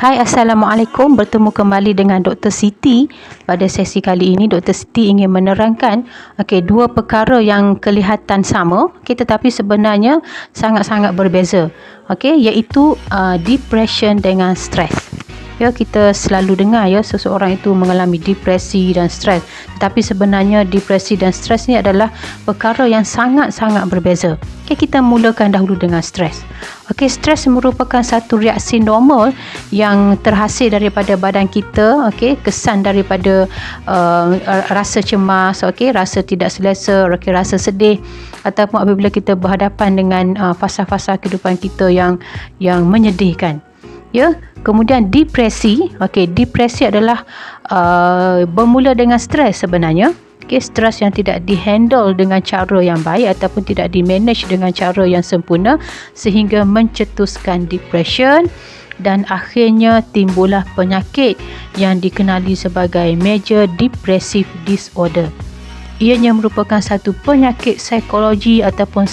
Hai, Assalamualaikum. Bertemu kembali dengan Dr. Siti. Pada sesi kali ini, Dr. Siti ingin menerangkan dua perkara yang kelihatan sama, tetapi sebenarnya sangat-sangat berbeza. Iaitu depression dengan stres. Kita selalu dengar seseorang itu mengalami depresi dan stres. Tetapi sebenarnya depresi dan stres ni adalah perkara yang sangat-sangat berbeza. Kita mulakan dahulu dengan stres. Stres merupakan satu reaksi normal yang terhasil daripada badan kita, kesan daripada rasa cemas, rasa tidak selesa, rasa sedih, ataupun apabila kita berhadapan dengan fasa-fasa kehidupan kita yang menyedihkan. Kemudian depresi, depresi adalah bermula dengan stres sebenarnya. Stres yang tidak dihandle dengan cara yang baik ataupun tidak dimanage dengan cara yang sempurna sehingga mencetuskan depression, dan akhirnya timbullah penyakit yang dikenali sebagai major depressive disorder. Ianya merupakan satu penyakit psikologi ataupun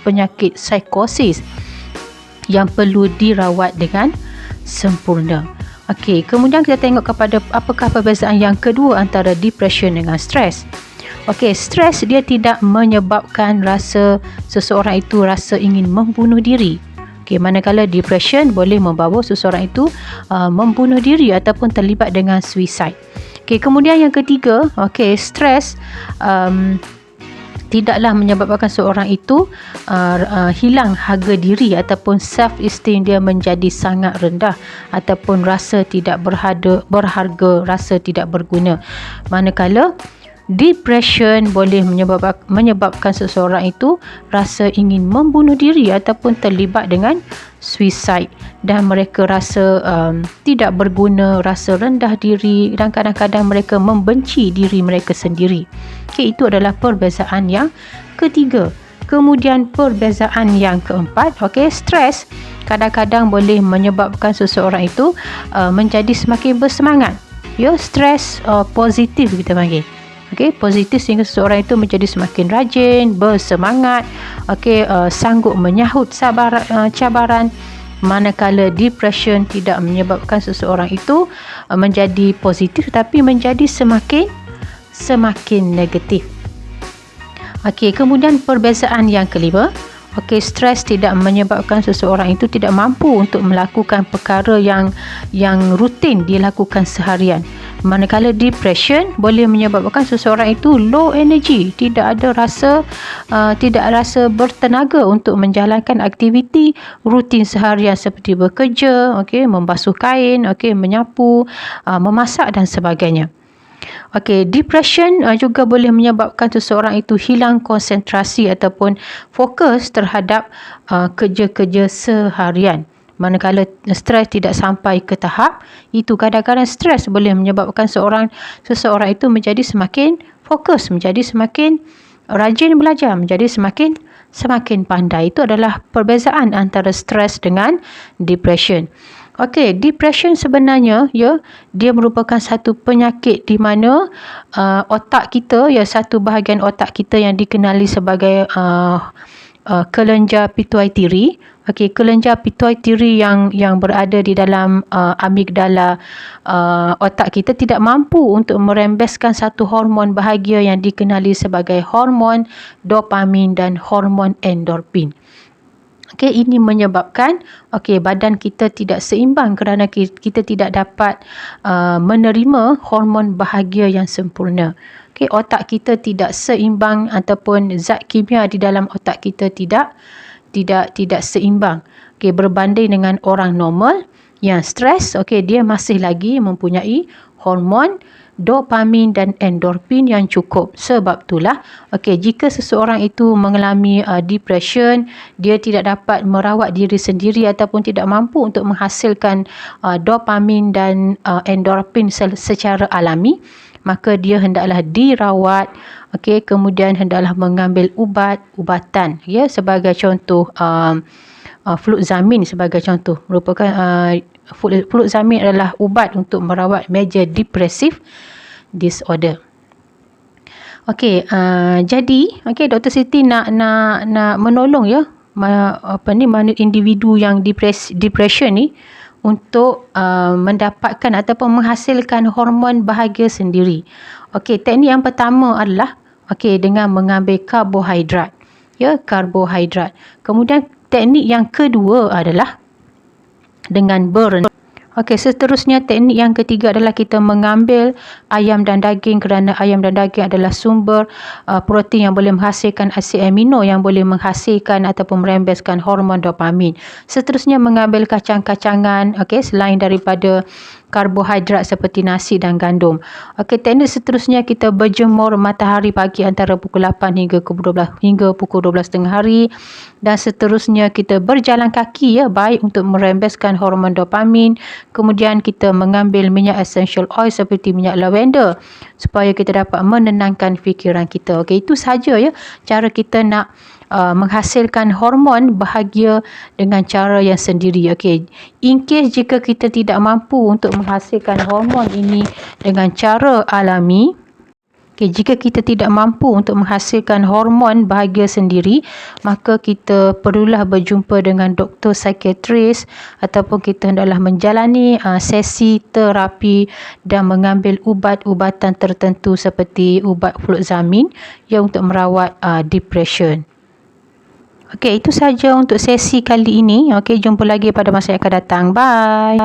penyakit psikosis yang perlu dirawat dengan sempurna. Kemudian kita tengok kepada apakah perbezaan yang kedua antara depression dengan stres. Stres dia tidak menyebabkan seseorang itu rasa ingin membunuh diri. Manakala depression boleh membawa seseorang itu membunuh diri ataupun terlibat dengan suicide. Kemudian yang ketiga, stres tidaklah menyebabkan seorang itu hilang harga diri ataupun self esteem dia menjadi sangat rendah ataupun rasa tidak berharga, rasa tidak berguna. Manakala depression boleh menyebabkan seseorang itu rasa ingin membunuh diri ataupun terlibat dengan suicide, dan mereka rasa tidak berguna, rasa rendah diri, dan kadang-kadang mereka membenci diri mereka sendiri. Itu adalah perbezaan yang ketiga. Kemudian perbezaan yang keempat, stres kadang-kadang boleh menyebabkan seseorang itu menjadi semakin bersemangat. Stres positif kita panggil. Positif sehingga seseorang itu menjadi semakin rajin, bersemangat, sanggup menyahut cabaran. Manakala depression tidak menyebabkan seseorang itu menjadi positif tapi menjadi semakin negatif. Kemudian perbezaan yang kelima, stres tidak menyebabkan seseorang itu tidak mampu untuk melakukan perkara yang rutin dilakukan seharian. Manakala depression boleh menyebabkan seseorang itu low energy, tidak rasa bertenaga untuk menjalankan aktiviti rutin seharian seperti bekerja, membasuh kain, menyapu, memasak dan sebagainya. Depression juga boleh menyebabkan seseorang itu hilang konsentrasi ataupun fokus terhadap kerja-kerja seharian. Manakala stres tidak sampai ke tahap itu, kadang-kadang stres boleh menyebabkan seseorang itu menjadi semakin fokus, menjadi semakin rajin belajar, menjadi semakin pandai. Itu adalah perbezaan antara stres dengan depression. Depression sebenarnya dia merupakan satu penyakit di mana otak kita, satu bahagian otak kita yang dikenali sebagai kelenjar pituitary. Kelenjar pituitary yang berada di dalam amigdala otak kita tidak mampu untuk merembeskan satu hormon bahagia yang dikenali sebagai hormon dopamin dan hormon endorfin. Ini menyebabkan badan kita tidak seimbang kerana kita tidak dapat menerima hormon bahagia yang sempurna. Otak kita tidak seimbang ataupun zat kimia di dalam otak kita tidak seimbang. Berbanding dengan orang normal yang stres, dia masih lagi mempunyai hormon dopamin dan endorfin yang cukup. Sebab itulah jika seseorang itu mengalami depression, dia tidak dapat merawat diri sendiri ataupun tidak mampu untuk menghasilkan dopamin dan endorfin secara alami, maka dia hendaklah dirawat. Kemudian hendaklah mengambil ubatan, sebagai contoh fluoxamine sebagai contoh merupakan fluoxamine adalah ubat untuk merawat major depressive disorder. Jadi Dr. Siti nak menolong individu yang depression ni untuk mendapatkan ataupun menghasilkan hormon bahagia sendiri. Okey, teknik yang pertama adalah dengan mengambil karbohidrat. Ya, karbohidrat. Kemudian teknik yang kedua adalah dengan berenang. Okey, seterusnya teknik yang ketiga adalah kita mengambil ayam dan daging, kerana ayam dan daging adalah sumber protein yang boleh menghasilkan asid amino yang boleh menghasilkan ataupun merembeskan hormon dopamin. Seterusnya mengambil kacang-kacangan, selain daripada karbohidrat seperti nasi dan gandum. Teknik seterusnya kita berjemur matahari pagi antara pukul 8 hingga pukul 12 tengah hari, dan seterusnya kita berjalan kaki, baik untuk merembeskan hormon dopamin. Kemudian kita mengambil minyak essential oil seperti minyak lavender supaya kita dapat menenangkan fikiran kita. Itu saja cara kita nak menghasilkan hormon bahagia dengan cara yang sendiri. In case jika kita tidak mampu untuk menghasilkan hormon ini dengan cara alami, jika kita tidak mampu untuk menghasilkan hormon bahagia sendiri, maka kita perlulah berjumpa dengan doktor psikiatris ataupun kita hendaklah menjalani sesi terapi dan mengambil ubat-ubatan tertentu seperti ubat fluoxamine yang untuk merawat depression. Itu saja untuk sesi kali ini. Jumpa lagi pada masa yang akan datang. Bye.